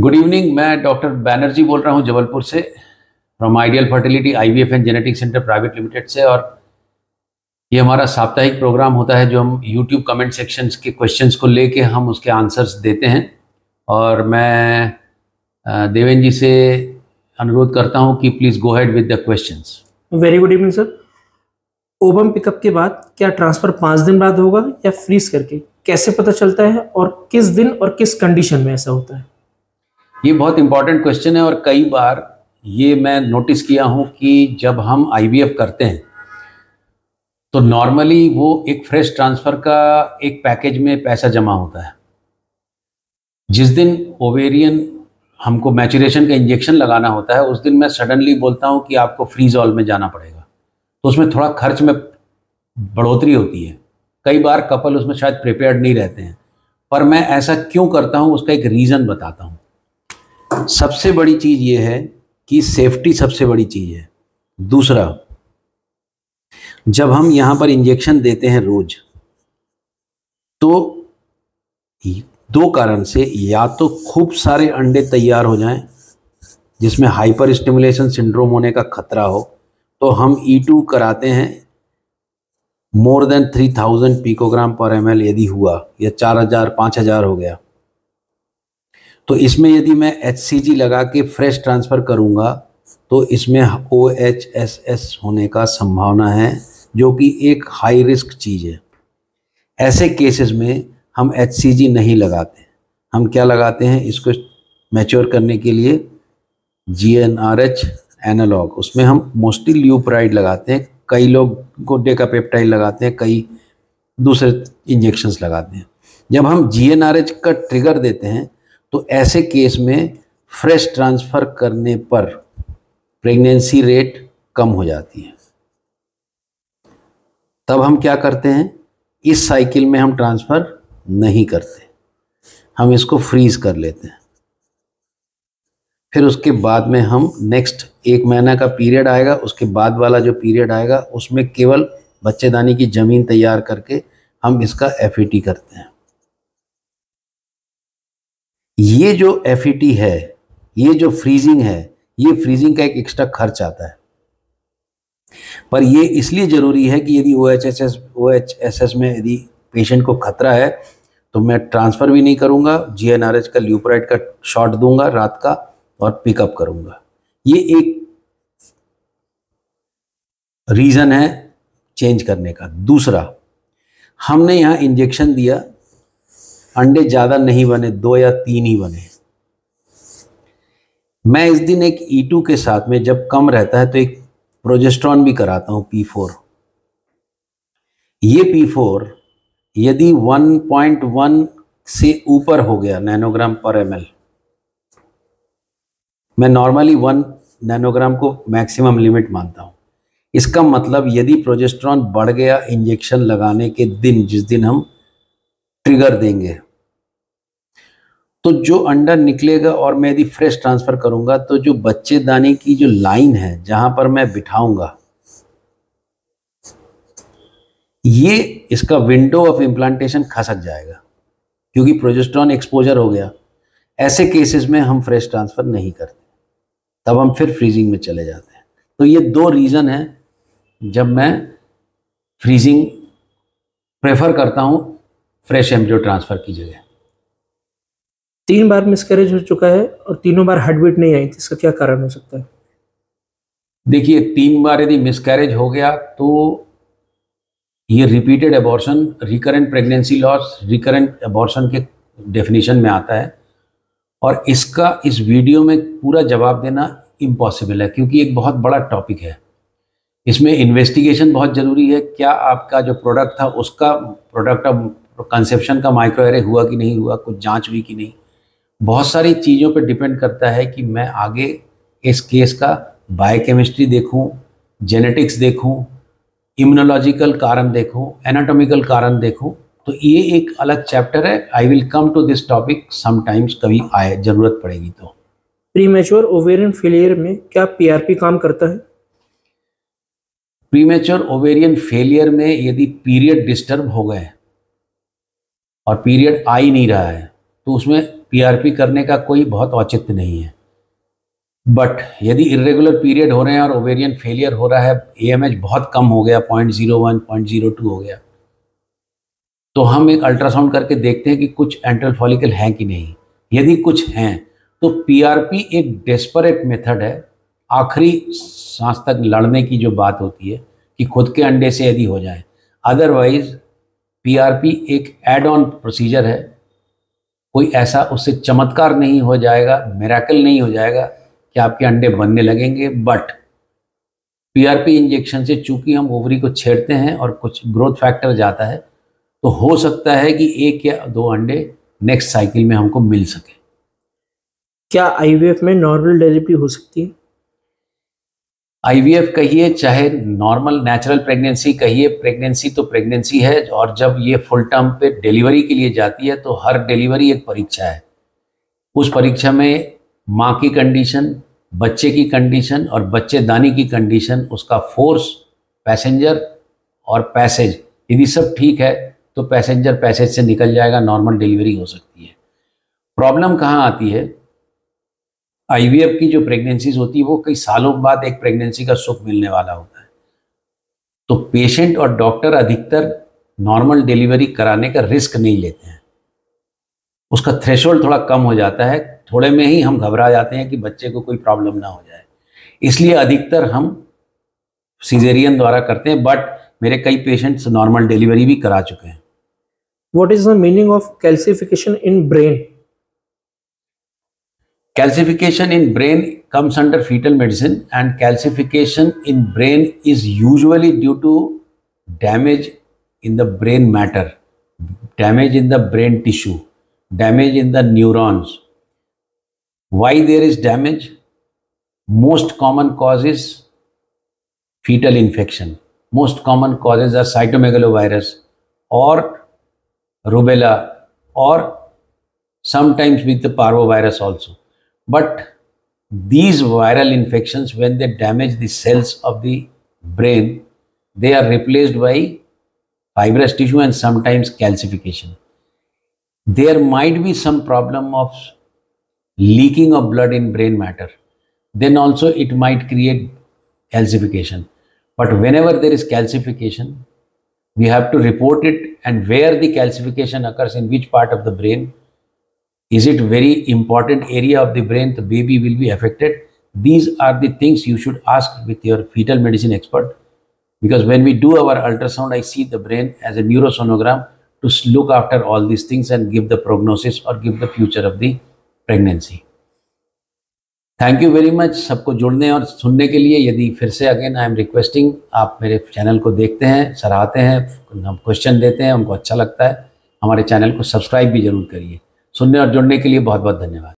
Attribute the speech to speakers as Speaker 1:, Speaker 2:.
Speaker 1: Good evening. मैं doctor Banerjee बोल रहा हूँ जबलपुर से, from ideal fertility IVF and genetic centre private limited से। और ये हमारा साप्ताहिक प्रोग्राम होता है जो हम यूट्यूब कमेंट सेक्शंस के क्वेश्चंस को लेके हम उसके आंसर्स देते हैं। और मैं देवेन जी से अनुरोध करता हूँ कि please go ahead with the questions.
Speaker 2: Very good evening sir. Ovum pickup के बाद क्या ट्रांसफर 5 दिन बाद होगा या फ्रीज करके, कैसे पता चलता है और किस दिन और किस कंडीशन में ऐसा होता है?
Speaker 1: ये बहुत इंपॉर्टेंट क्वेश्चन है और कई बार ये मैं नोटिस किया हूँ कि जब हम IVF करते हैं तो नॉर्मली वो एक फ्रेश ट्रांसफ़र का एक पैकेज में पैसा जमा होता है। जिस दिन ओवेरियन हमको मैचुरेशन का इंजेक्शन लगाना होता है उस दिन मैं सडनली बोलता हूँ कि आपको फ्रीज ऑल में जाना पड़ेगा, तो उसमें थोड़ा खर्च में बढ़ोतरी होती है। कई बार कपल उसमें शायद प्रिपेयर्ड नहीं रहते हैं, पर मैं ऐसा क्यों करता हूँ उसका एक रीज़न बताता हूँ। सबसे बड़ी चीज़ ये है कि सेफ्टी सबसे बड़ी चीज़ है। दूसरा, जब हम यहाँ पर इंजेक्शन देते हैं रोज, तो दो कारण से, या तो खूब सारे अंडे तैयार हो जाएं जिसमें हाइपर स्टिमुलेशन सिंड्रोम होने का खतरा हो, तो हम E2 कराते हैं मोर देन 3000 पिकोग्राम पर ml यदि हुआ, या 4000 5000 हो गया, तो इसमें यदि मैं HCG लगा के फ्रेश ट्रांसफ़र करूँगा तो इसमें OHSS होने का संभावना है, जो कि एक हाई रिस्क चीज़ है। ऐसे केसेस में हम HCG नहीं लगाते। हम क्या लगाते हैं, इसको मैच्योर करने के लिए GnRH एनालॉग, उसमें हम मोस्टली ल्यूप्राइड लगाते हैं। कई लोग गुड्डे का पेप्टाइड लगाते हैं, कई दूसरे इंजेक्शंस लगाते हैं। जब हम GnRH का ट्रिगर देते हैं तो ऐसे केस में फ्रेश ट्रांसफ़र करने पर प्रेगनेंसी रेट कम हो जाती है। तब हम क्या करते हैं, इस साइकिल में हम ट्रांसफ़र नहीं करते, हम इसको फ्रीज कर लेते हैं। फिर उसके बाद में हम नेक्स्ट 1 महीना का पीरियड आएगा, उसके बाद वाला जो पीरियड आएगा उसमें केवल बच्चेदानी की ज़मीन तैयार करके हम इसका FET करते हैं। ये जो FET है, ये जो फ्रीजिंग है, ये फ्रीजिंग का एक एक्स्ट्रा खर्च आता है, पर ये इसलिए ज़रूरी है कि यदि OHSS में यदि पेशेंट को खतरा है तो मैं ट्रांसफ़र भी नहीं करूँगा, GnRH का ल्यूप्राइड का शॉट दूंगा रात का और पिकअप करूँगा। ये एक रीज़न है चेंज करने का। दूसरा, हमने यहाँ इंजेक्शन दिया, अंडे ज़्यादा नहीं बने, 2 या 3 ही बने। मैं इस दिन एक E2 के साथ में, जब कम रहता है तो एक प्रोजेस्टेरॉन भी कराता हूँ, P4। ये P4 यदि 1.1 से ऊपर हो गया नैनोग्राम पर ml, मैं नॉर्मली 1 नैनोग्राम को मैक्सिमम लिमिट मानता हूँ। इसका मतलब यदि प्रोजेस्टेरॉन बढ़ गया इंजेक्शन लगाने के दिन, जिस दिन हम ट्रिगर देंगे, तो जो अंडा निकलेगा और मैं यदि फ्रेश ट्रांसफ़र करूँगा तो जो बच्चेदानी की जो लाइन है जहाँ पर मैं बिठाऊँगा, ये इसका विंडो ऑफ इम्प्लांटेशन खसक जाएगा क्योंकि प्रोजेस्टेरॉन एक्सपोजर हो गया। ऐसे केसेस में हम फ्रेश ट्रांसफ़र नहीं करते, तब हम फिर फ्रीजिंग में चले जाते हैं। तो ये 2 रीज़न हैं जब मैं फ्रीजिंग प्रेफर करता हूँ फ्रेश एम्ब्रियो ट्रांसफ़र की जगह।
Speaker 2: 3 बार मिसकैरेज हो चुका है और तीनों बार हार्टबीट नहीं आई, इसका क्या कारण हो सकता है?
Speaker 1: देखिए, 3 बार यदि मिसकैरेज हो गया तो ये repeated abortion, recurrent pregnancy loss, recurrent abortion के डेफिनेशन में आता है। और इसका इस वीडियो में पूरा जवाब देना इम्पॉसिबल है क्योंकि एक बहुत बड़ा टॉपिक है। इसमें इन्वेस्टिगेशन बहुत ज़रूरी है। क्या आपका जो प्रोडक्ट था उसका प्रोडक्ट ऑफ कंसेप्शन का माइक्रो एरे हुआ कि नहीं हुआ, कुछ जांच हुई कि नहीं, बहुत सारी चीज़ों पे डिपेंड करता है कि मैं आगे इस केस का बायोकेमिस्ट्री देखूं, जेनेटिक्स देखूं, इम्यूनोलॉजिकल कारण देखूं, एनाटॉमिकल कारण देखूं। तो ये एक अलग चैप्टर है। I will come to this topic sometimes, कभी आए ज़रूरत पड़ेगी तो।
Speaker 2: प्रीमेच्योर ओवेरियन फेलियर में क्या PRP काम करता है?
Speaker 1: प्रीमेच्योर ओवेरियन फेलियर में यदि पीरियड डिस्टर्ब हो गए और पीरियड आ ही नहीं रहा है तो उसमें पीआरपी करने का कोई बहुत औचित्य नहीं है। बट यदि इरेगुलर पीरियड हो रहे हैं और ओवेरियन फेलियर हो रहा है, AMH बहुत कम हो गया, 0.01 0.02 हो गया, तो हम एक अल्ट्रासाउंड करके देखते हैं कि कुछ एंट्रल फॉलिकल हैं कि नहीं। यदि कुछ हैं तो पीआरपी एक डेस्परेट मेथड है, आखिरी सांस तक लड़ने की जो बात होती है कि खुद के अंडे से यदि हो जाए। अदरवाइज पीआरपी एक एड ऑन प्रोसीजर है, कोई ऐसा उससे चमत्कार नहीं हो जाएगा, मिरेकल नहीं हो जाएगा कि आपके अंडे बनने लगेंगे। बट पीआरपी इंजेक्शन से चूंकि हम ओवरी को छेड़ते हैं और कुछ ग्रोथ फैक्टर जाता है, तो हो सकता है कि 1 या 2 अंडे नेक्स्ट साइकिल में हमको मिल सके।
Speaker 2: क्या IVF में नॉर्मल डिलीवरी हो सकती है?
Speaker 1: IVF कहिए चाहे नॉर्मल नेचुरल प्रेगनेंसी कहिए, प्रेगनेंसी तो प्रेगनेंसी है। और जब ये फुल टर्म पे डिलीवरी के लिए जाती है तो हर डिलीवरी एक परीक्षा है। उस परीक्षा में माँ की कंडीशन, बच्चे की कंडीशन और बच्चेदानी की कंडीशन, उसका फोर्स, पैसेंजर और पैसेज, यदि सब ठीक है तो पैसेंजर पैसेज से निकल जाएगा, नॉर्मल डिलीवरी हो सकती है। प्रॉब्लम कहाँ आती है? IVF की जो प्रेगनेंसीज होती है वो कई सालों बाद एक प्रेगनेंसी का सुख मिलने वाला होता है, तो पेशेंट और डॉक्टर अधिकतर नॉर्मल डिलीवरी कराने का रिस्क नहीं लेते हैं। उसका थ्रेशोल्ड थोड़ा कम हो जाता है, थोड़े में ही हम घबरा जाते हैं कि बच्चे को कोई प्रॉब्लम ना हो जाए, इसलिए अधिकतर हम सिजेरियन द्वारा करते हैं। बट मेरे कई पेशेंट्स नॉर्मल डिलीवरी भी करा चुके हैं।
Speaker 2: What is the meaning of calcification in brain?
Speaker 1: Calcification in brain comes under fetal medicine, and calcification in brain is usually due to damage in the brain matter, damage in the brain tissue, damage in the neurons. Why there is damage? Most common cause is fetal infection. Most common causes are cytomegalovirus or rubella, or sometimes with the parvovirus also. But these viral infections, when they damage the cells of the brain, they are replaced by fibrous tissue and sometimes calcification. There might be some problem of leaking of blood in brain matter. Then also it might create calcification. But whenever there is calcification, we have to report it, and where the calcification occurs, in which part of the brain. Is it very important area of the brain? The baby will be affected. These are the things you should ask with your fetal medicine expert, because when we do our ultrasound, I see the brain as a neurosonogram to look after all these things and give the prognosis or give the future of the pregnancy. Thank you very much सबको जुड़ने और सुनने के लिए। यदि फिर से again I am requesting, आप मेरे चैनल को देखते हैं, सराहते हैं, हम क्वेश्चन देते हैं, हमको अच्छा लगता है, हमारे चैनल को सब्सक्राइब भी जरूर करिए। सुनने और जुड़ने के लिए बहुत बहुत धन्यवाद।